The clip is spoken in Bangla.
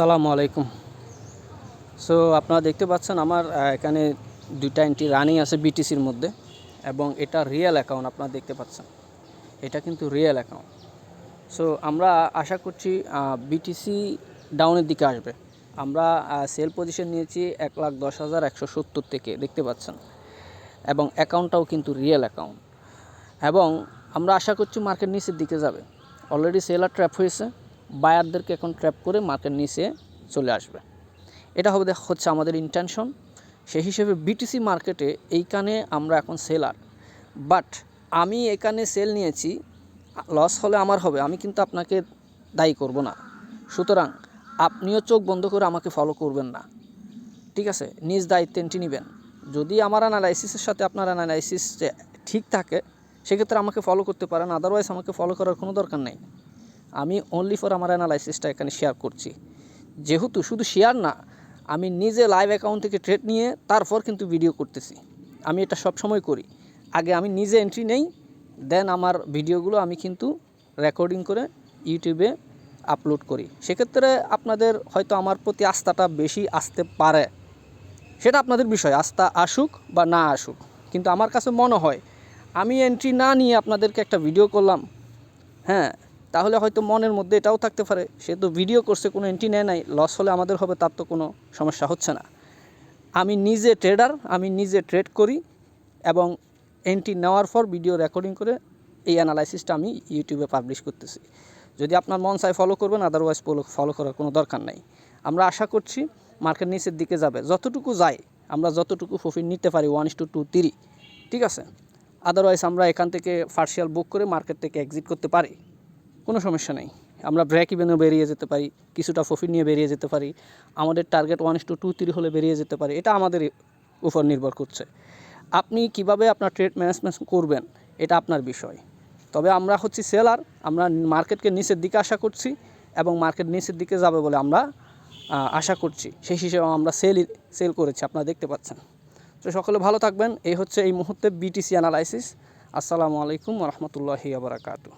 আসসালামু আলাইকুম। সো আপনারা দেখতে পাচ্ছেন আমার এখানে দুইটা এন্ট্রি রানিং আছে বিটিসির মধ্যে, এবং এটা রিয়েল অ্যাকাউন্ট আপনারা দেখতে পাচ্ছেন। এটা কিন্তু রিয়েল অ্যাকাউন্ট। সো আমরা আশা করছি বিটিসি ডাউনের দিকে আসবে। আমরা সেল পজিশন নিয়েছি 1,10,170 থেকে, দেখতে পাচ্ছেন, এবং অ্যাকাউন্টটাও কিন্তু রিয়েল অ্যাকাউন্ট। এবং আমরা আশা করছি মার্কেট নিচের দিকে যাবে। অলরেডি সেলার ট্র্যাপ হয়েছে, বায়ারদেরকে এখন ট্র্যাপ করে মার্কেট নিচে চলে আসবে। এটা হচ্ছে আমাদের ইন্টেনশন। সেই হিসেবে বিটিসি মার্কেটে এইখানে আমরা এখন সেলার, বাট আমি এখানে সেল নিয়েছি, লস হলে আমার হবে, আমি কিন্তু আপনাকে দায়ী করব না। সুতরাং আপনিও চোখ বন্ধ করে আমাকে ফলো করবেন না, ঠিক আছে? নিজ দায়িত্বে এন্ট্রি নেবেন। যদি আমার অ্যানালাইসিসের সাথে আপনার অ্যানালাইসিস ঠিক থাকে, সেক্ষেত্রে আমাকে ফলো করতে পারেন, আদারওয়াইজ আমাকে ফলো করার কোনো দরকার নেই। আমি অনলি ফর আমার অ্যানালাইসিসটা এখানে শেয়ার করছি। যেহেতু শুধু শেয়ার না, আমি নিজে লাইভ অ্যাকাউন্ট থেকে ট্রেড নিয়ে তারপর কিন্তু ভিডিও করতেছি। আমি এটা সব সময় করি। আগে আমি নিজে এন্ট্রি নেই, দেন আমার ভিডিওগুলো আমি কিন্তু রেকর্ডিং করে ইউটিউবে আপলোড করি। সেক্ষেত্রে আপনাদের হয়তো আমার প্রতি আস্থাটা বেশি আসতে পারে, সেটা আপনাদের বিষয়, আস্থা আসুক বা না আসুক। কিন্তু আমার কাছে মনে হয় আমি এন্ট্রি না নিয়ে আপনাদেরকে একটা ভিডিও করলাম, হ্যাঁ, তাহলে হয়তো মনের মধ্যে এটাও থাকতে পারে সে তো ভিডিও করছে, কোনো এন্ট্রি নেয় নাই, লস হলে আমাদের হবে, তার তো কোনো সমস্যা হচ্ছে না। আমি নিজে ট্রেডার, আমি নিজে ট্রেড করি, এবং এন্ট্রি নেওয়ার পর ভিডিও রেকর্ডিং করে এই অ্যানালাইসিসটা আমি ইউটিউবে পাবলিশ করতেছি। যদি আপনার মন চায় ফলো করবেন, আদারওয়াইজ ফলো করার কোনো দরকার নাই। আমরা আশা করছি মার্কেট নিচের দিকে যাবে, যতটুকু যায় আমরা যতটুকু প্রফিট নিতে পারি 1:2, 3, ঠিক আছে? আদারওয়াইজ আমরা এখান থেকে পার্শিয়াল বুক করে মার্কেট থেকে এক্সিট করতে পারি, কোনো সমস্যা নেই। আমরা ব্রেক ইভেনও বেরিয়ে যেতে পারি, কিছুটা প্রফিট নিয়ে বেরিয়ে যেতে পারি। আমাদের টার্গেট 1:2, 3 হলে বেরিয়ে যেতে পারি। এটা আমাদের উপর নির্ভর করছে। আপনি কিভাবে আপনার ট্রেড ম্যানেজমেন্ট করবেন, এটা আপনার বিষয়। তবে আমরা হচ্ছি সেলার, আমরা মার্কেটকে নিচের দিকে আশা করছি, এবং মার্কেট নিচের দিকে যাবে বলে আমরা আশা করছি। সেই হিসেবে আমরা সেল করেছি, আপনারা দেখতে পাচ্ছেন। তো সকলে ভালো থাকবেন। এই হচ্ছে এই মুহূর্তে বিটিসি অ্যানালাইসিস। আসসালামু আলাইকুম ওয়া রাহমাতুল্লাহি ওয়া বারাকাতুহু।